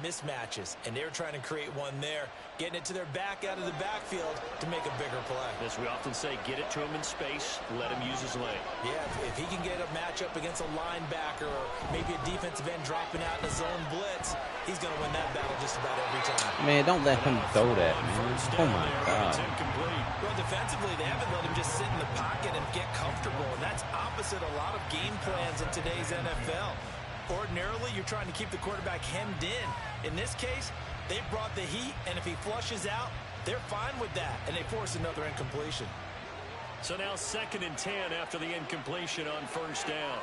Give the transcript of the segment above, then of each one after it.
mismatches, and they're trying to create one there, getting it to their back out of the backfield to make a bigger play. As we often say, get it to him in space, let him use his leg. Yeah, if he can get a matchup against a linebacker or maybe a defensive end dropping out in a zone blitz, he's going to win that battle just about every time. Man, don't let him throw that, man. Oh, my God. Well, defensively, they haven't let him just sit in the pocket and get comfortable, and that's opposite a lot of game plans in today's NFL. Ordinarily, you're trying to keep the quarterback hemmed in. In this case, they brought the heat, and if he flushes out, they're fine with that, and they force another incompletion. So now 2nd and 10 after the incompletion on 1st down.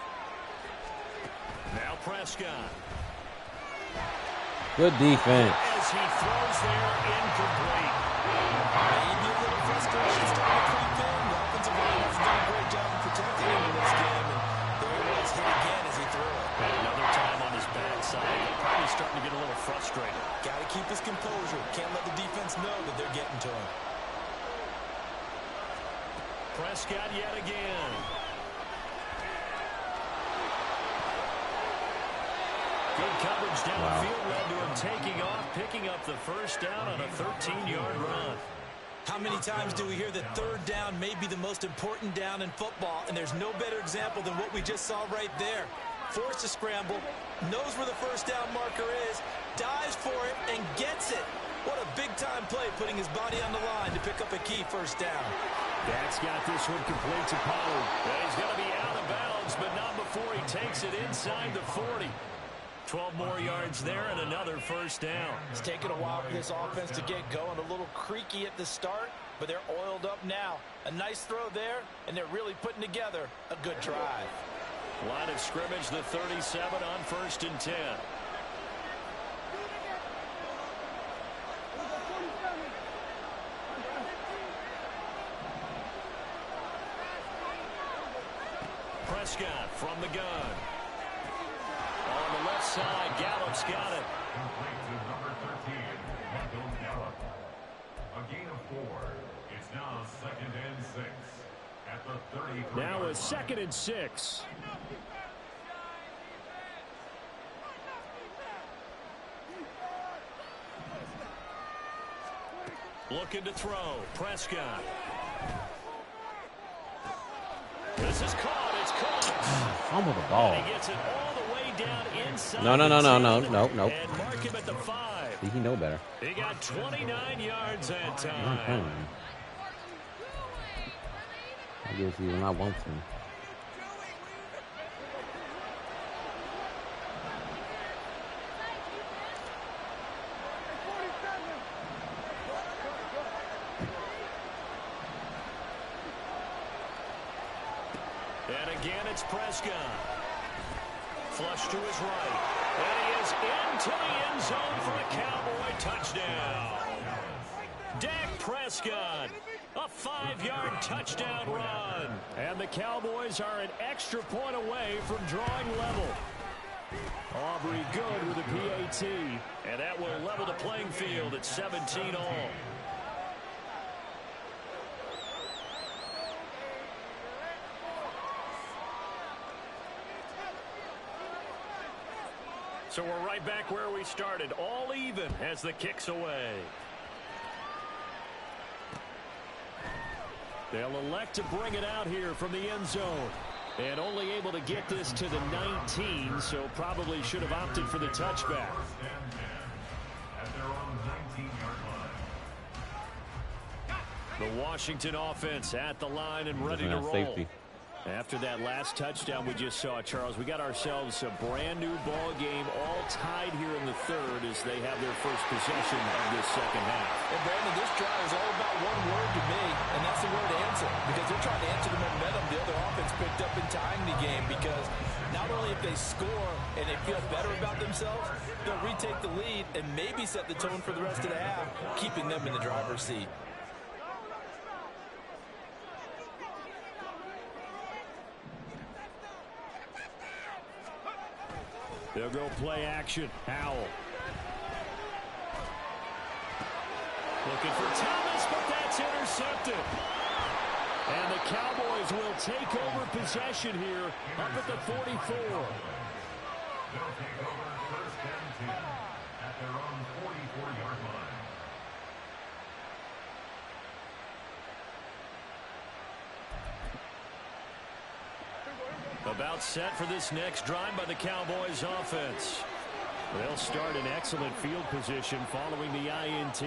Now Prescott. Good defense. As he throws there, incomplete. Maybe a little frustration starting to creep in. The offensive line has done a great job of protecting him in this game, and there he was hit again as he threw it. And another time on his backside. Probably starting to get a little frustrated. Got to keep his composure. Can't let the defense know that they're getting to him. Prescott yet again. Good coverage down the field led to him taking off, picking up the 1st down on a 13-yard run. How many times do we hear that 3rd down may be the most important down in football, and there's no better example than what we just saw right there. Forced to scramble, knows where the 1st down marker is, dives for it, and gets it. What a big-time play, putting his body on the line to pick up a key 1st down. That's got this one complete to Pollard. He's going to be out of bounds, but not before he takes it inside the 40. 12 more yards there and another 1st down. It's taken a while for this offense to get going. A little creaky at the start, but they're oiled up now. A nice throw there, and they're really putting together a good drive. Line of scrimmage, the 37 on 1st and 10. Prescott from the gun. On the left side, Gallup's got it. Complete to number 13, Michael Gallup. A gain of 4. It's now 2nd and 6 at the 33. Now a 2nd and 6. Looking to throw. Prescott. This is caught. It's caught. Fumble the ball. And he gets it all the way down inside. No. And mark him at the 5. He know better. He got 29 yards that time. I guess he when I want to. And again, it's Prescott. Flush to his right. And he is into the end zone for a Cowboy touchdown. Dak Prescott, a 5-yard touchdown run. And the Cowboys are an extra point away from drawing level. Aubrey good with a PAT. And that will level the playing field at 17 all. So we're right back where we started, all even as the kick's away. They'll elect to bring it out here from the end zone. And only able to get this to the 19, so probably should have opted for the touchback. The Washington offense at the line and ready to roll. Safety. After that last touchdown we just saw, Charles, we got ourselves a brand new ball game, all tied here in the 3rd as they have their first possession of this 2nd half. Well, Brandon, this drive is all about one word to me, and that's the word answer, because they're trying to answer the momentum the other offense picked up in tying the game, because not only if they score and they feel better about themselves, they'll retake the lead and maybe set the tone for the rest of the half, keeping them in the driver's seat. They'll go play action. Howell. Looking for Thomas, but that's intercepted. And the Cowboys will take over possession here up at the 44. They'll take over 1st and 10 at their About set for this next drive by the Cowboys offense. They'll start in excellent field position following the INT.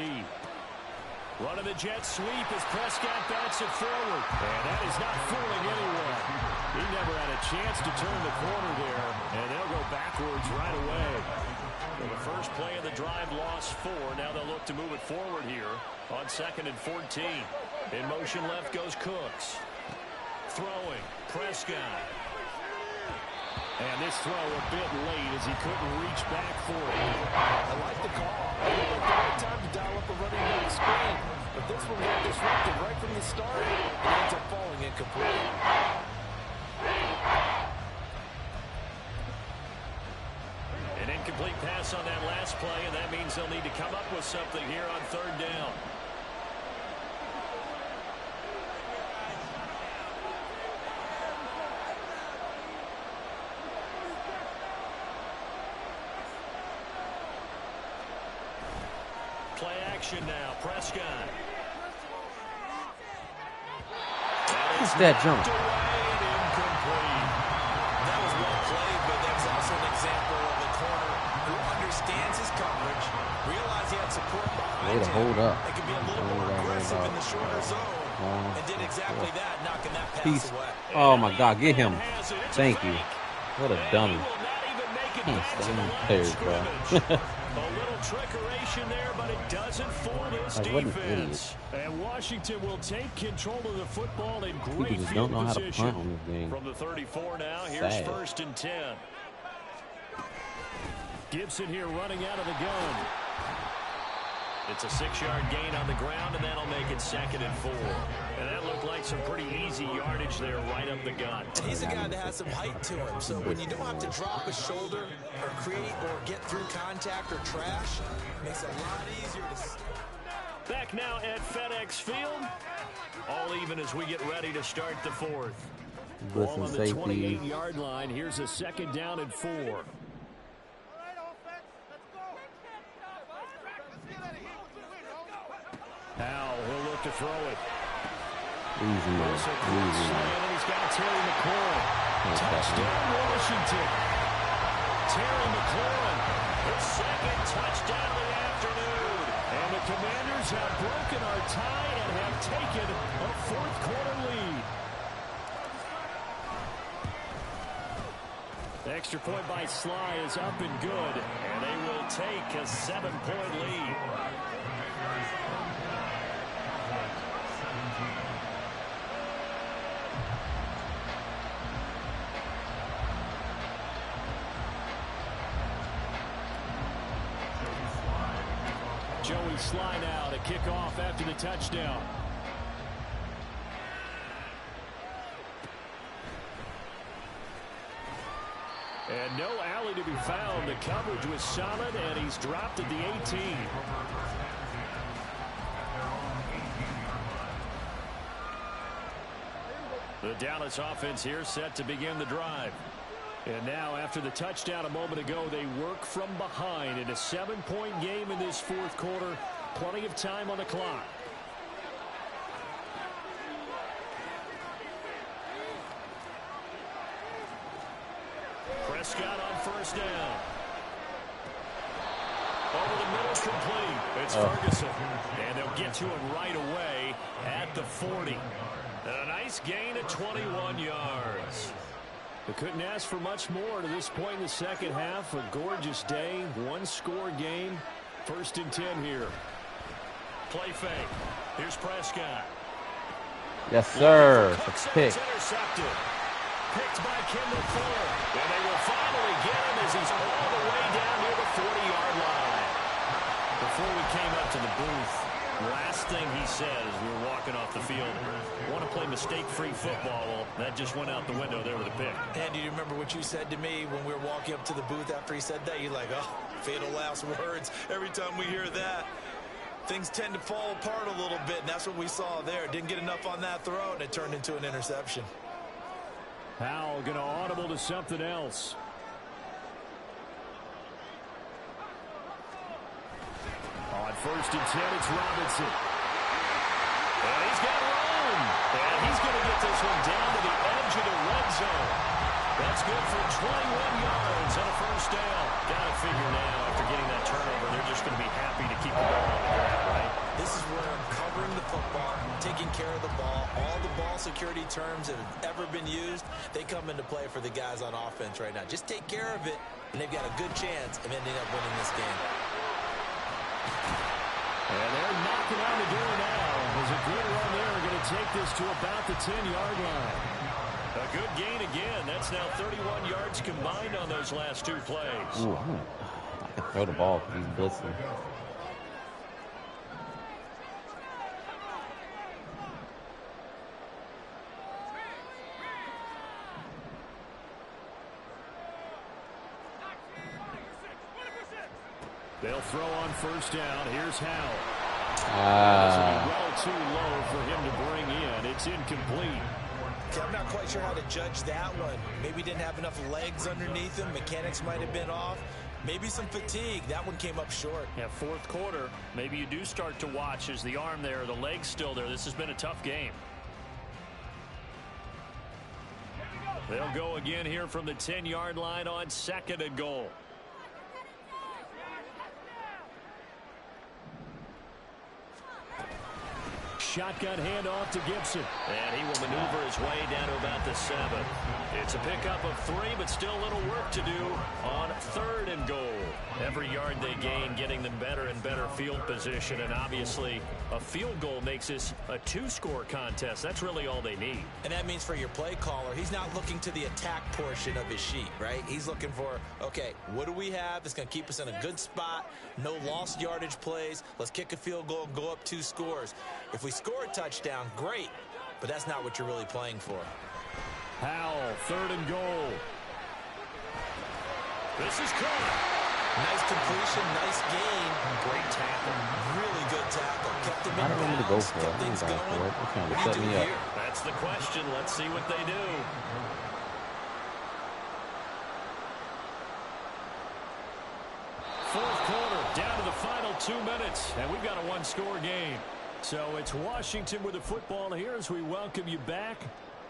Running the jet sweep as Prescott bats it forward. And that is not fooling anyone. He never had a chance to turn the corner there, and they'll go backwards right away. Well, the first play of the drive lost 4. Now they'll look to move it forward here on 2nd and 14. In motion left goes Cooks. Throwing, Prescott. And this throw a bit late as he couldn't reach back for it. I like the call. I think the right time to dial up a running back screen. But this one got disrupted right from the start and ends up falling incomplete. An incomplete pass on that last play, and that means they'll need to come up with something here on 3rd down. Play action now. Prescott. Who's that jump? Incomplete. That was well played, but that's also an example of a corner who understands his coverage, realized he had support behind Way to him, hold up. and can be a little more aggressive in the shorter zone, and did exactly that, knocking that pass Peace. away. Oh, my God. Get him. Thank you. What a dummy. Players, bro. A little trickeration there, but it doesn't fool this Like, what an defense. And Washington will take control of the football in great People just field don't know how to position. punt on this game. From the 34 now, here's Sad. 1st and 10. Gibson here running out of the gun. It's a 6-yard gain on the ground, and that'll make it 2nd and 4. And that looked like some pretty easy yardage there right up the gut. And he's a guy that has some height to him, so when you don't have to drop a shoulder or create or get through contact or trash, it makes it a lot easier to... Back now at FedEx Field. All even as we get ready to start the 4th. Ball on the 28-yard line. Here's a 2nd down and 4. Howell, he'll look to throw it. Easy, man. Easy, man. And he's got Terry McLaurin. Touchdown, Washington. Terry McLaurin, his 2nd touchdown of the afternoon. And the Commanders have broken our tie and have taken a 4th quarter lead. The extra point by Sly is up and good, and they will take a 7-point lead. Joey Sly now to kick off after the touchdown. And no alley to be found. The coverage was solid, and he's dropped at the 18. The Dallas offense here set to begin the drive. And now, after the touchdown a moment ago, they work from behind in a 7-point game in this 4th quarter. Plenty of time on the clock. Prescott on 1st down. Over the middle, complete. It's Ferguson. And they'll get to him right away at the 40. And a nice gain of 21 yards. They couldn't ask for much more to this point in the 2nd half. A gorgeous day, 1-score game. 1st and 10 here. Play fake. Here's Prescott. Yes, sir. It's a pick. Intercepted. Picked by Kendall Fuller. And they will finally get him as he's all the way down near the 40-yard line. Before we came up to the booth, last thing he said as we were walking off the field, want to play mistake-free football. Well, that just went out the window there with a pick. And do you remember what you said to me when we were walking up to the booth after he said that? You're like, oh, fatal last words. Every time we hear that, things tend to fall apart a little bit, and that's what we saw there. Didn't get enough on that throw, and it turned into an interception. Howell going to audible to something else. On 1st and 10, it's Robinson. And he's got room. And he's going to get this one down to the edge of the red zone. That's good for 21 yards and a first down. Got to figure now, after getting that turnover, they're just going to be happy to keep the ball on the ground, right? This is where covering the football, taking care of the ball, all the ball security terms that have ever been used, they come into play for the guys on offense right now. Just take care of it, and they've got a good chance of ending up winning this game. And they're knocking on the door now. There's a good run there. Going to take this to about the 10-yard line. A good gain again. That's now 31 yards combined on those last two plays. Ooh, I can throw the ball because he's blitzing. They'll throw on first down. Here's Howell. This will be well too low for him to bring in. It's incomplete. Okay, I'm not quite sure how to judge that one. Maybe didn't have enough legs underneath him. Mechanics might have been off. Maybe some fatigue. That one came up short. Yeah, fourth quarter, maybe you do start to watch. Is the arm there, the leg's still there? This has been a tough game. They'll go again here from the 10-yard line on second and goal. Shotgun handoff to Gibson. And he will maneuver his way down to about the 7. It's a pickup of 3, but still a little work to do on third and goal. Every yard they gain, getting them better and better field position. And obviously, a field goal makes this a 2-score contest. That's really all they need. And that means for your play caller, he's not looking to the attack portion of his sheet, right? He's looking for, okay, what do we have that's going to keep us in a good spot? No lost yardage plays. Let's kick a field goal and go up 2 scores. If we score a touchdown, great, but that's not what you're really playing for. Howell, third and goal. This is caught. Nice completion, nice gain. Great tackle. Really good tackle. Kept him in I don't want me to go bounds, for it. kept I'm things going going. for it. They're trying to What set do you me do up. here? That's the question. Let's see what they do. Fourth quarter, down to the final 2 minutes, and we've got a 1-score game. So it's Washington with the football here as we welcome you back.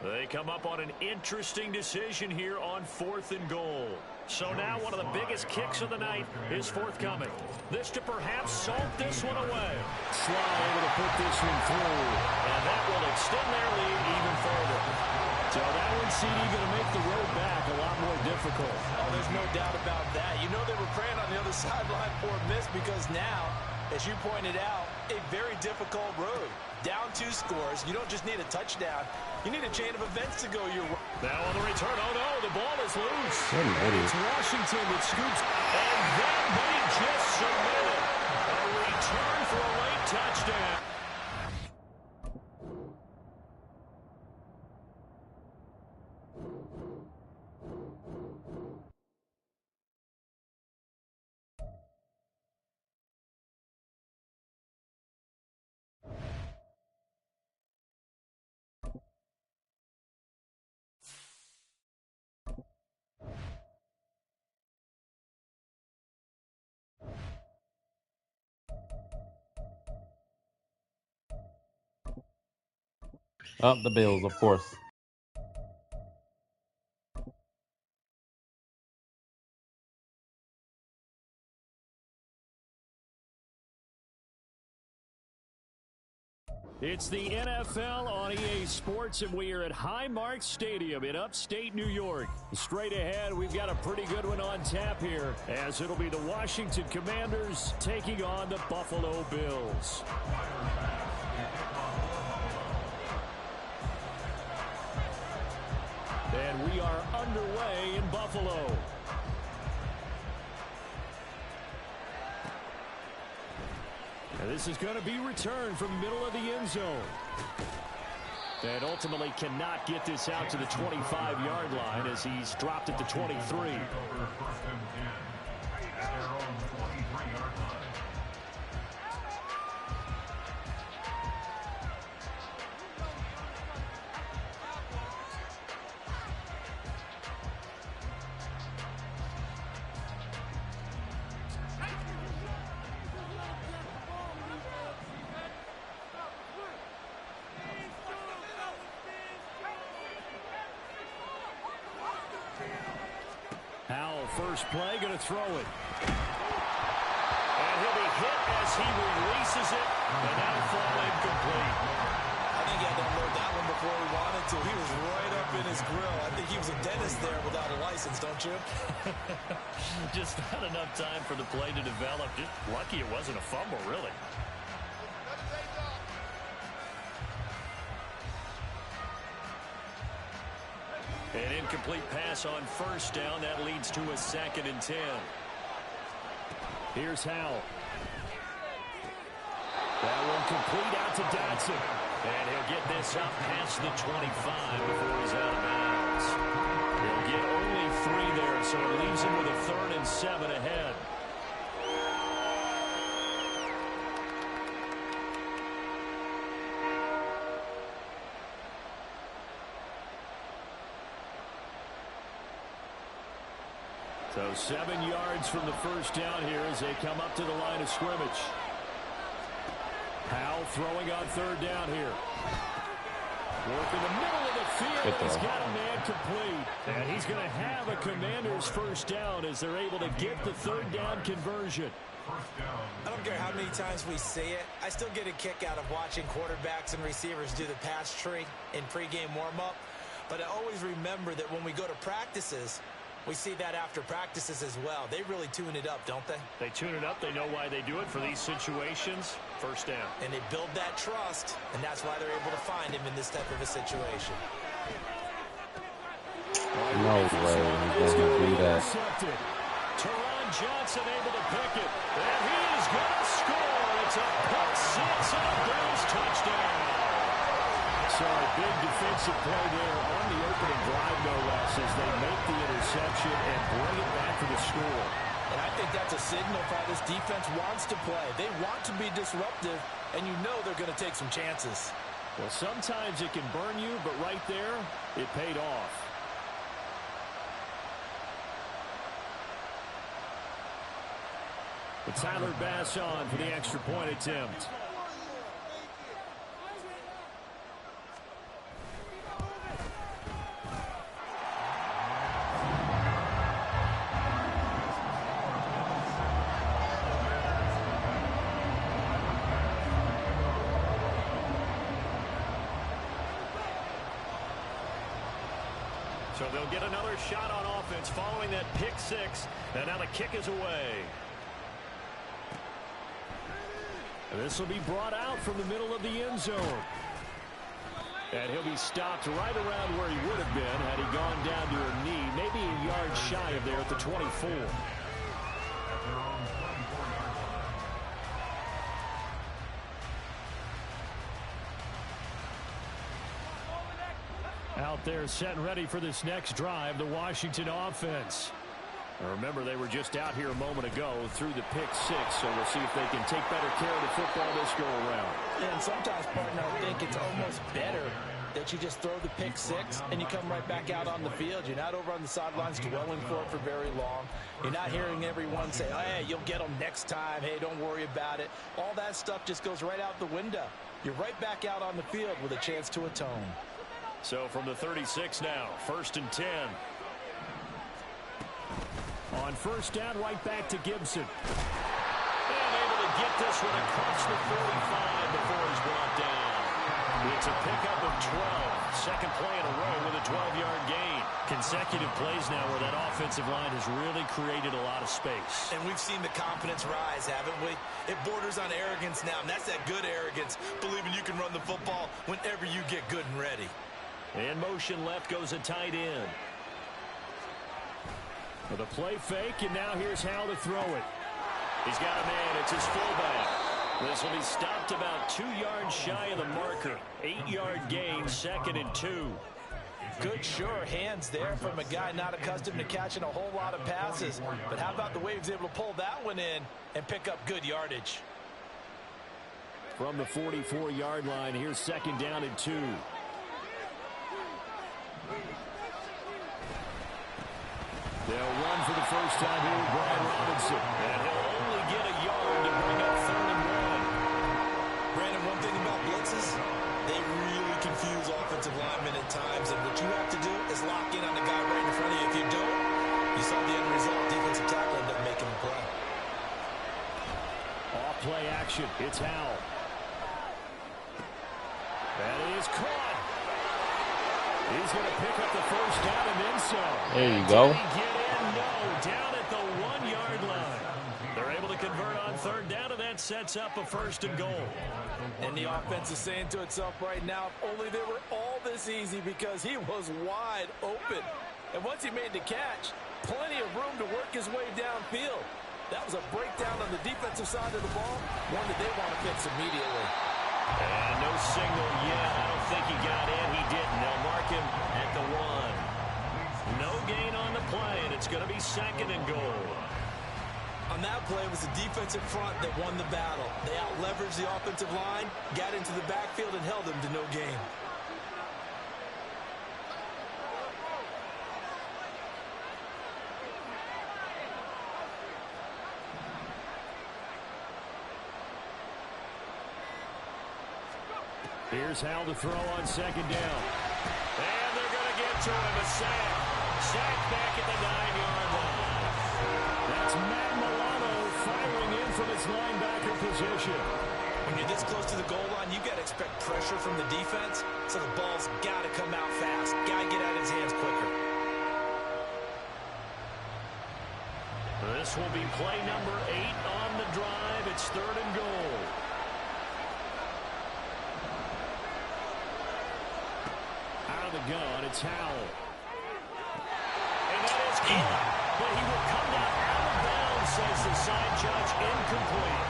They come up on an interesting decision here on fourth and goal. So now one of the biggest kicks of the night is forthcoming. This to perhaps salt this one away. Sly able to put this one through. And that will extend their lead even further. So that one, CD, going to make the road back a lot more difficult. Oh, there's no doubt about that. You know they were praying on the other sideline for a miss because now, as you pointed out, a very difficult road. Down 2 scores. You don't just need a touchdown. You need a chain of events to go your way. Now on the return. Oh, no, the ball is loose. What an idiot. It's Washington that scoops. And then they just submitted. A return for a late touchdown. Oh, the Bills, of course. It's the NFL on EA Sports, and we are at Highmark Stadium in upstate New York. Straight ahead, we've got a pretty good one on tap here, as it'll be the Washington Commanders taking on the Buffalo Bills. And we are underway in Buffalo. And this is going to be returned from the middle of the end zone. And ultimately cannot get this out to the 25-yard line as he's dropped at the 23. first play, going to throw it. And he'll be hit as he releases it, and that'll fall incomplete. I think he had to unload that one before he wanted to. He was right up in his grill. I think he was a dentist there without a license, don't you? Just not enough time for the play to develop. Just lucky it wasn't a fumble, really. An incomplete pass on first down. That leads to a 2nd and 10. Here's Howell. That one complete out to Dotson. And he'll get this up past the 25 before he's out of bounds. He'll get only 3 there, so it leaves him with a 3rd and 7 ahead. So 7 yards from the first down here as they come up to the line of scrimmage. Howell throwing on 3rd down here. Work in the middle of the field. He's got a man complete. And he's going to have a Commander's first down as they're able to get the 3rd down conversion. I don't care how many times we say it. I still get a kick out of watching quarterbacks and receivers do the pass tree in pregame warm-up. But I always remember that when we go to practices, we see that after practices as well. They really tune it up, don't they? They tune it up. They know why they do it for these situations. First down. And they build that trust, and that's why they're able to find him in this type of a situation. No way he's going to do that. Teron Johnson able to pick it. And he is going to score. It's a pick six and a Bills touchdown. So a big defensive play there on the opening drive, no less, as they make the interception and bring it back for the score. And I think that's a signal for how this defense wants to play. They want to be disruptive, and you know they're going to take some chances. Well, sometimes it can burn you, but right there, it paid off. But Tyler Bass on for the extra point attempt. So they'll get another shot on offense following that pick six. And now the kick is away. This will be brought out from the middle of the end zone. And he'll be stopped right around where he would have been had he gone down to a knee, maybe a yard shy of there at the 24. Out there set and ready for this next drive, the Washington offense. Now remember, they were just out here a moment ago through the pick six, so we'll see if they can take better care of the football this go around. And sometimes, partner, I think it's almost better that you just throw the pick six and you come right back out on the field. You're not over on the sidelines dwelling for it for very long. You're not hearing everyone say, hey, you'll get them next time. Hey, don't worry about it. All that stuff just goes right out the window. You're right back out on the field with a chance to atone. So from the 36 now, 1st and 10. On first down, right back to Gibson. And able to get this one across the 45 before he's brought down. It's a pickup of 12. Second play in a row with a 12-yard gain. Consecutive plays now where that offensive line has really created a lot of space. And we've seen the confidence rise, haven't we? It borders on arrogance now, and that's that good arrogance, believing you can run the football whenever you get good and ready. And motion left goes a tight end. With a play fake, and now here's how to throw it. He's got a man. It's his fullback. This will be stopped about 2 yards shy of the marker. 8-yard gain, 2nd and 2. Good, sure hands there from a guy not accustomed to catching a whole lot of passes. But how about the way he was able to pull that one in and pick up good yardage? From the 44-yard line, here's 2nd down and 2. They'll run for the first time here with Brian Robinson. And he'll only get a yard to bring up 3rd and 1. Brandon, one thing about blitzes, they really confuse offensive linemen at times. And what you have to do is lock in on the guy right in front of you. If you don't, You saw the end result. Defensive tackle ended up making the play. Off play action. It's Howell. That is caught. He's going to pick up the first down and then some. There you go. Did he get in? No. Down at the 1-yard line. They're able to convert on third down, and that sets up a 1st and goal. And the offense is saying to itself right now, if only they were all this easy, because he was wide open. And once he made the catch, plenty of room to work his way downfield. That was a breakdown on the defensive side of the ball, one that they want to fix immediately. And no signal yet. I don't think he got in. He didn't. They'll mark him at the 1. No gain on the play, and it's going to be 2nd and goal. On that play, it was the defensive front that won the battle. They out-leveraged the offensive line, got into the backfield, and held them to no gain. Here's Howell to throw on 2nd down. And they're going to get to him. A sack. Sack back at the 9-yard line. That's Matt Milano firing in from his linebacker position. When you're this close to the goal line, you got to expect pressure from the defense, so the ball's got to come out fast. Got to get out of his hands quicker. This will be play number 8 on the drive. It's 3rd and goal. Out of the gun, it's Howell. And that is caught, but he will come down out of bounds, says the side judge, incomplete.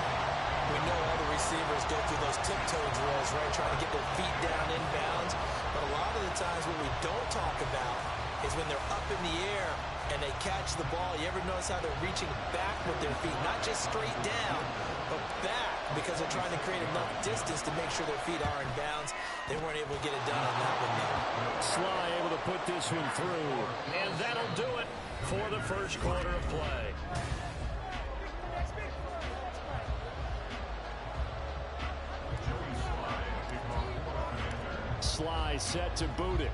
We know all the receivers go through those tiptoe drills, right, trying to get their feet down inbounds. But a lot of the times what we don't talk about is when they're up in the air and they catch the ball. You ever notice how they're reaching back with their feet? Not just straight down, but back, because they're trying to create enough distance to make sure their feet are in bounds. They weren't able to get it done on that one, though. Sly able to put this one through. And that'll do it for the first quarter of play. Sly set to boot it.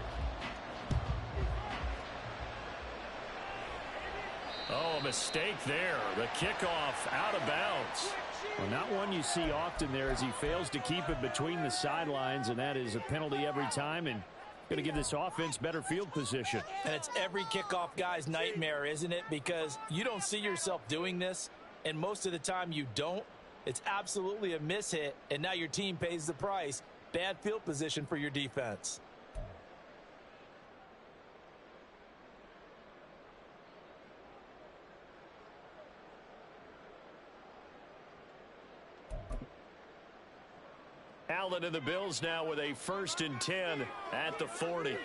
Oh, a mistake there. The kickoff out of bounds. Well, not one you see often there, as he fails to keep it between the sidelines, and that is a penalty every time, and going to give this offense better field position. And it's every kickoff guy's nightmare, isn't it? Because you don't see yourself doing this, and most of the time you don't. It's absolutely a mishit, and now your team pays the price. Bad field position for your defense. Allen and the Bills now with a 1st and 10 at the 40.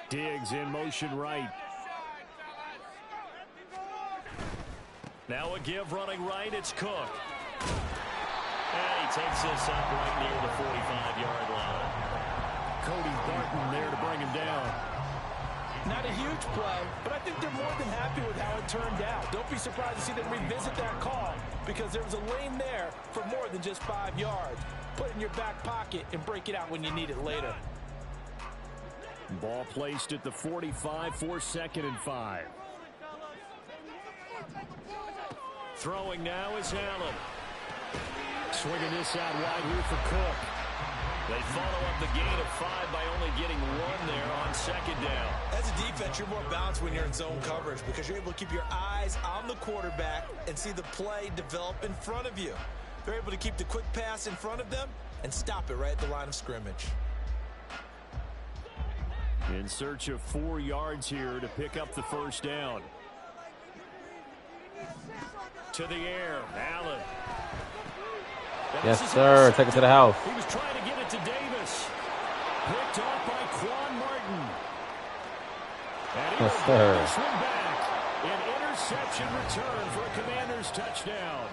Diggs in motion right. Now a give running right. It's Cook. And he takes this up right near the 45-yard line. Cody Barton there to bring him down. Not a huge play, but I think they're more than happy with how it turned out. Don't be surprised to see them revisit that call, because there was a lane there for more than just 5 yards. Put it in your back pocket and break it out when you need it later. Ball placed at the 45 for 2nd and 5. Throwing now is Allen. Swinging this out wide here for Cook. They follow up the gain of 5 by only getting 1 there on 2nd down. As a defense, you're more balanced when you're in zone coverage, because you're able to keep your eyes on the quarterback and see the play develop in front of you. They're able to keep the quick pass in front of them and stop it right at the line of scrimmage. In search of 4 yards here to pick up the 1st down. To the air, Allen. Yes, sir. Take it to the house. He was trying to get it to Davis. Picked off by Quan Martin. And Yes, sir. This one back. An interception return for a Commanders touchdown.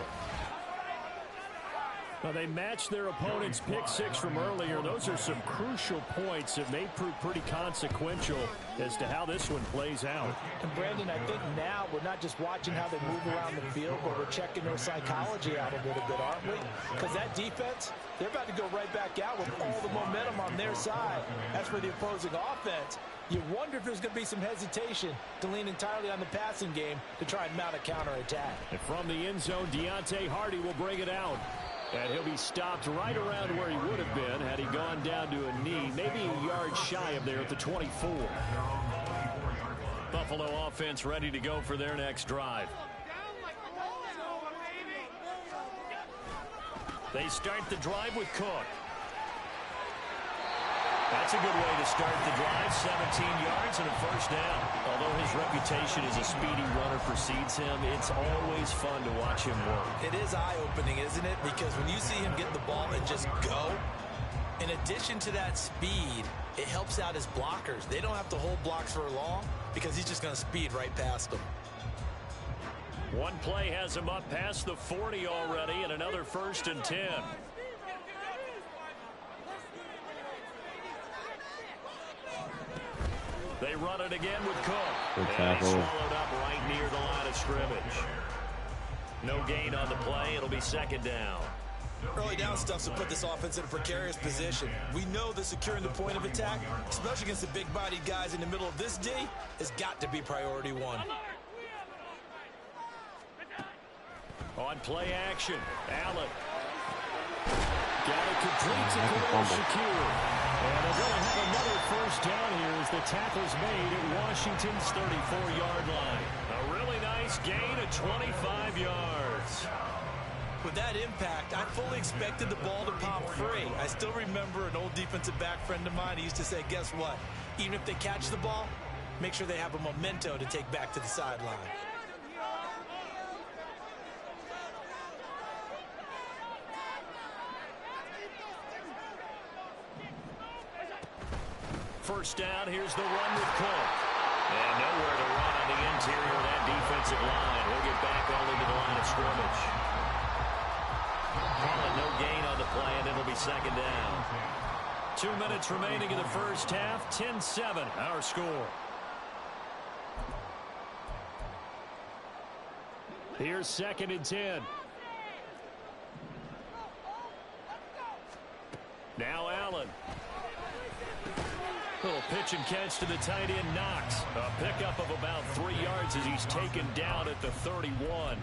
Well, they matched their opponent's pick six from earlier. Those are some crucial points that may prove pretty consequential as to how this one plays out. And Brandon, I think now we're not just watching how they move around the field, but we're checking their psychology out a little bit, aren't we? Because that defense, they're about to go right back out with all the momentum on their side. As for the opposing offense, you wonder if there's going to be some hesitation to lean entirely on the passing game to try and mount a counterattack. And from the end zone, Deontay Hardy will bring it out. And he'll be stopped right around where he would have been had he gone down to a knee, maybe a yard shy of there at the 24. Buffalo offense ready to go for their next drive. They start the drive with Cook. That's a good way to start the drive. 17 yards and a first down. Although his reputation as a speedy runner precedes him, it's always fun to watch him work. It is eye-opening, isn't it? Because when you see him get the ball and just go, in addition to that speed, it helps out his blockers. They don't have to hold blocks for long because he's just going to speed right past them. One play has him up past the 40 already, and another 1st and 10. They run it again with Cook. Good and tackle. Swallowed up right near the line of scrimmage. No gain on the play. It'll be 2nd down. Early down stuff to put this offense in a precarious position. We know that securing the point of attack, especially against the big-bodied guys in the middle of this D, has got to be priority one. On play action, Allen. Got it complete to Khalil Shakir. And they're going to have another 1st down here as the tackle's made at Washington's 34-yard line. A really nice gain of 25 yards. With that impact, I fully expected the ball to pop free. I still remember an old defensive back friend of mine. He used to say, guess what? Even if they catch the ball, make sure they have a memento to take back to the sideline. First down, here's the run with Cook. And nowhere to run on the interior of that defensive line. He'll get back only to the line of scrimmage. No gain on the play, and it'll be 2nd down. 2 minutes remaining in the first half. 10-7, our score. Here's 2nd and 10. Now Allen. Little pitch and catch to the tight end, Knox. A pickup of about 3 yards as he's taken down at the 31.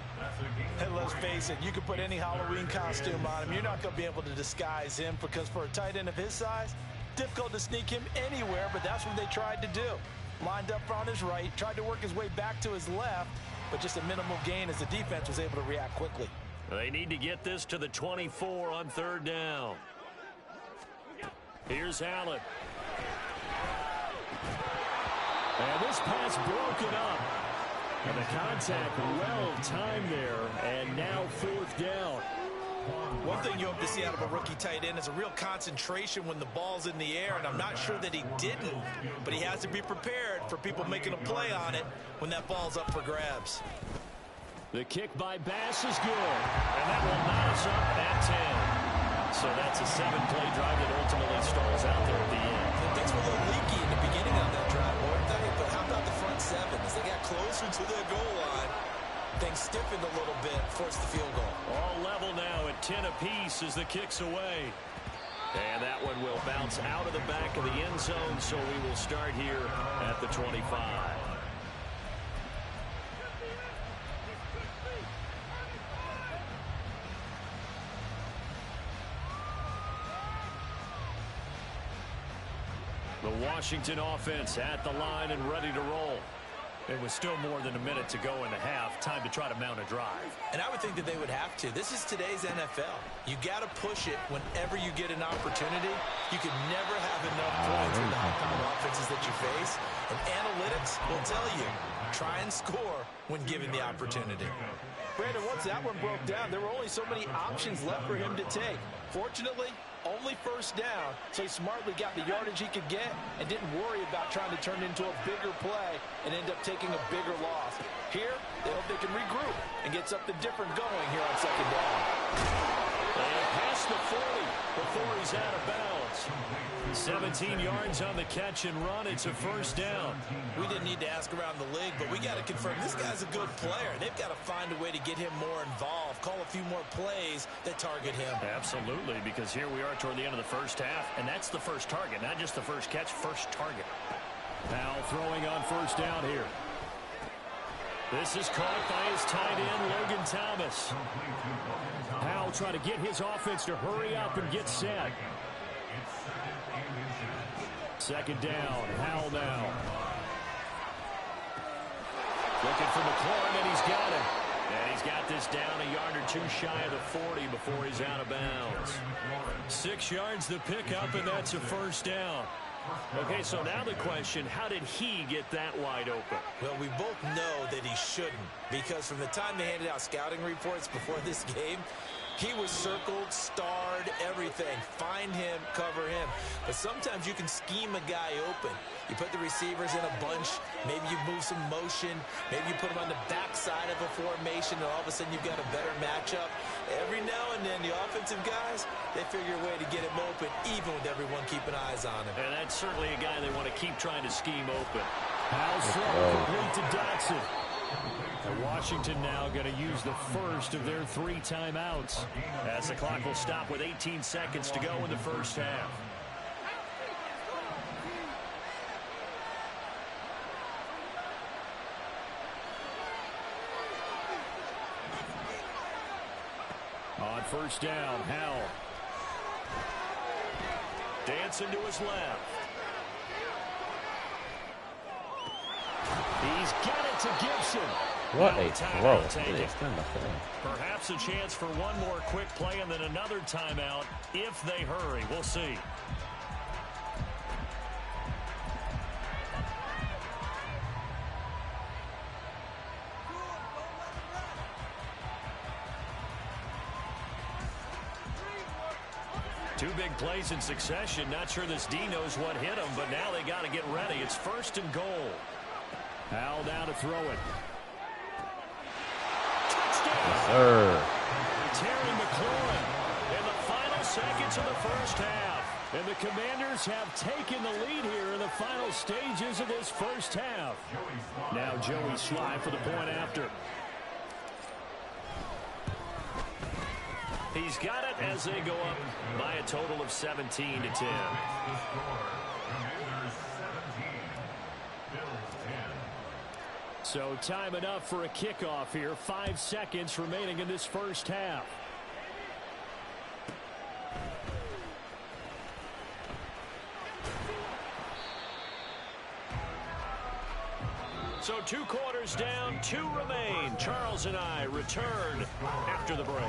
And let's face it, you can put any Halloween costume on him. You're not going to be able to disguise him because for a tight end of his size, difficult to sneak him anywhere, but that's what they tried to do. Lined up on his right, tried to work his way back to his left, but just a minimal gain as the defense was able to react quickly. They need to get this to the 24 on 3rd down. Here's Allen. And this pass broken up. And the contact well timed there. And now 4th down. One thing you hope to see out of a rookie tight end is a real concentration when the ball's in the air, and I'm not sure that he didn't, but he has to be prepared for people making a play on it when that ball's up for grabs. The kick by Bass is good. And that will knot us up at 10. So that's a 7-play drive that ultimately stalls out there at the end. And things were a little leaky in the beginning on that drive, weren't they? But how about the front 7? As they got closer to their goal line, things stiffened a little bit, forced the field goal. All level now at 10 apiece as the kick's away. And that one will bounce out of the back of the end zone, so we will start here at the 25. The Washington offense at the line and ready to roll. It was still more than a minute to go in the half. Time to try to mount a drive. And I would think that they would have to. This is today's NFL. You got to push it whenever you get an opportunity. You can never have enough points with the kind of offenses that you face. And analytics will tell you, try and score when given the opportunity. Brandon, once that one broke down, there were only so many options left for him to take. Fortunately, only 1st down, so he smartly got the yardage he could get and didn't worry about trying to turn it into a bigger play and end up taking a bigger loss. Here, they hope they can regroup and get something different going here on 2nd down. And past the 40 before he's out of bounds. 17 yards on the catch and run. It's a first down. We didn't need to ask around the league, but we got to confirm this guy's a good player. They've got to find a way to get him more involved, call a few more plays that target him. Absolutely, because here we are toward the end of the first half, and that's the first target, not just the first catch, first target. Now throwing on first down here. This is caught by his tight end, Logan Thomas. Howell trying to get his offense to hurry up and get set. Second down, Howell now. Looking for McLaurin, and he's got him. And he's got this down a yard or two shy of the 40 before he's out of bounds. 6 yards the pickup, and that's a first down. Okay, so now the question, how did he get that wide open? Well, we both know that he shouldn't, because from the time they handed out scouting reports before this game, he was circled, starred, everything. Find him, cover him. But sometimes you can scheme a guy open. You put the receivers in a bunch. Maybe you move some motion. Maybe you put them on the backside of a formation, and all of a sudden you've got a better matchup. Every now and then, the offensive guys, they figure a way to get him open, even with everyone keeping eyes on him. And that's certainly a guy they want to keep trying to scheme open. Howell's throw complete to Dotson. And Washington now going to use the first of their 3 timeouts, as the clock will stop with 18 seconds to go in the first half. On first down, Howell. Dancing to his left. He's got it to Gibson. What a throw. Perhaps a chance for one more quick play and then another timeout if they hurry. We'll see. Two big plays in succession. Not sure this D knows what hit him, but now they got to get ready. It's first and goal. Howell down to throw it. Yes, sir. Terry McLaurin in the final seconds of the first half. And the Commanders have taken the lead here in the final stages of this first half. Now Joey Sly for the point after. He's got it as they go up by a total of 17 to 10. So time enough for a kickoff here. 5 seconds remaining in this first half. So 2 quarters down, 2 remain. Charles and I return after the break.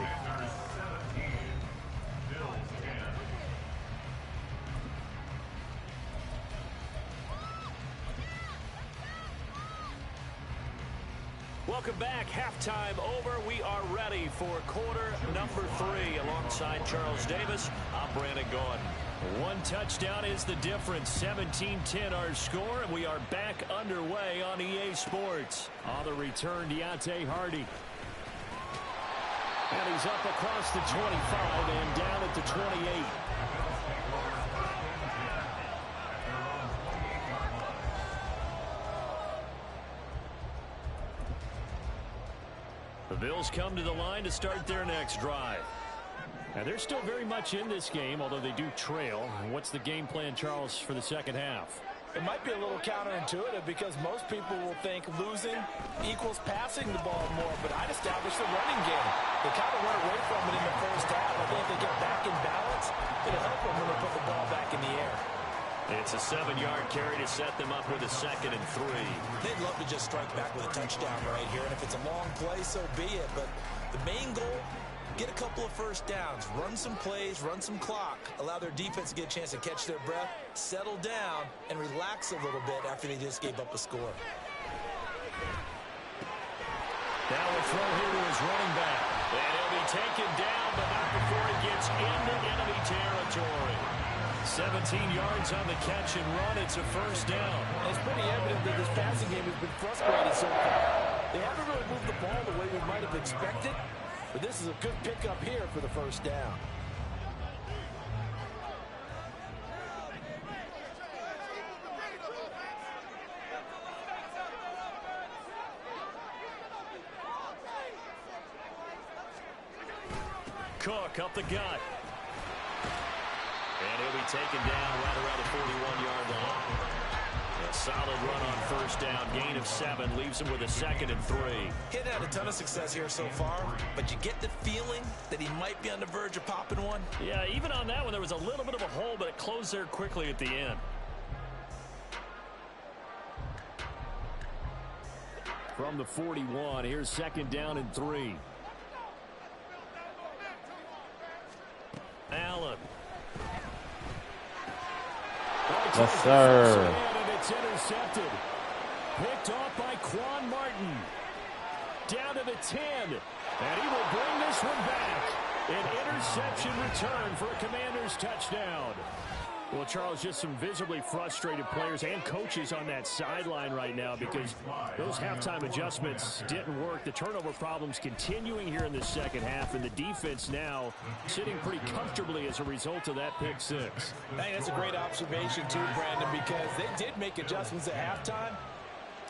Welcome back. Halftime over. We are ready for quarter number 3. Alongside Charles Davis, I'm Brandon Gordon. 1 touchdown is the difference. 17-10 our score, and we are back underway on EA Sports. On the return, Deontay Hardy. And he's up across the 25 and down at the 28. The Bills come to the line to start their next drive. And they're still very much in this game, although they do trail. What's the game plan, Charles, for the second half? It might be a little counterintuitive because most people will think losing equals passing the ball more, but I'd establish the running game. They kind of went away from it in the first half. I think if they get back in balance, it'll help them when they put the ball back in the air. It's a 7-yard carry to set them up with a 2nd and 3. They'd love to just strike back with a touchdown right here, and if it's a long play, so be it. But the main goal, get a couple of first downs, run some plays, run some clock, allow their defense to get a chance to catch their breath, settle down, and relax a little bit after they just gave up a score. Now a throw here to his running back. And he'll be taken down, but not before he gets into enemy territory. 17 yards on the catch and run. It's a first down. It's pretty evident that this passing game has been frustrated so far. They haven't really moved the ball the way we might have expected. But this is a good pickup here for the first down. Cook up the gut. And he'll be taken down right around the 41-yard line. A solid run on first down. Gain of 7 leaves him with a 2nd and 3. He hadn't had a ton of success here so far, but you get the feeling that he might be on the verge of popping one. Yeah, even on that one, there was a little bit of a hole, but it closed there quickly at the end. From the 41, here's 2nd down and 3. Allen. Yes, sir. And it's intercepted. Picked off by Quan Martin. Down to the 10. And he will bring this one back. An interception return for a Commanders touchdown. Well, Charles, just some visibly frustrated players and coaches on that sideline right now because those halftime adjustments didn't work. The turnover problems continuing here in the second half, and the defense now sitting pretty comfortably as a result of that pick 6. Hey, that's a great observation too, Brandon, because they did make adjustments at halftime.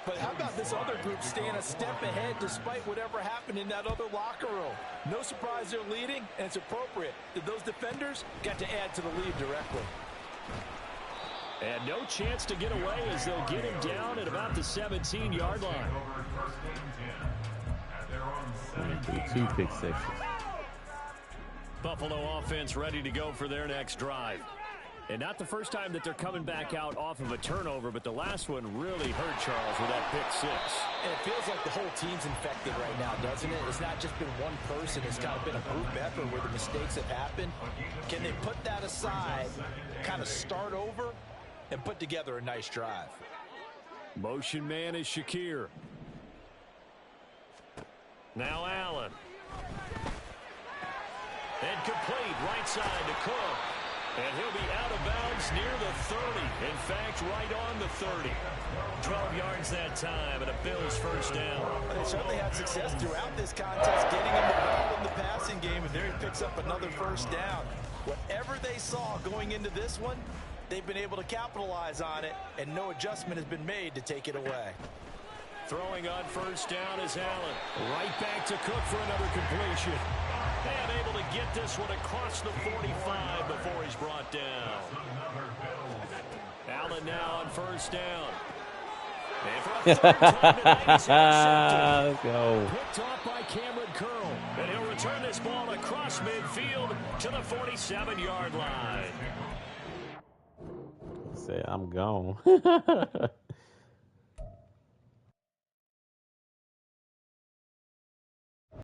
But how about this other group staying a step ahead despite whatever happened in that other locker room? No surprise they're leading, and it's appropriate that those defenders got to add to the lead directly. And no chance to get away as they'll get him down at about the 17-yard line. 2 pick sixes. Buffalo offense ready to go for their next drive. And not the first time that they're coming back out off of a turnover, but the last one really hurt Charles with that pick 6. And it feels like the whole team's infected right now, doesn't it? It's not just been one person. It's kind of been a group effort where the mistakes have happened. Can they put that aside, kind of start over, and put together a nice drive? Motion man is Shakir. Now Allen. And complete right side to Cook. And he'll be out of bounds near the 30. In fact, right on the 30. 12 yards that time and a Bills first down. They certainly had success throughout this contest, getting him the ball in the passing game, and there he picks up another first down. Whatever they saw going into this one, they've been able to capitalize on it, and no adjustment has been made to take it away. Throwing on first down is Allen. Right back to Cook for another completion. And able to get this one across the 45 before he's brought down. Allen now on first down. And for a third time tonight, he's intercepted. Let's go. Picked off by Cameron Curl. And he'll return this ball across midfield to the 47-yard line. Say I'm gone.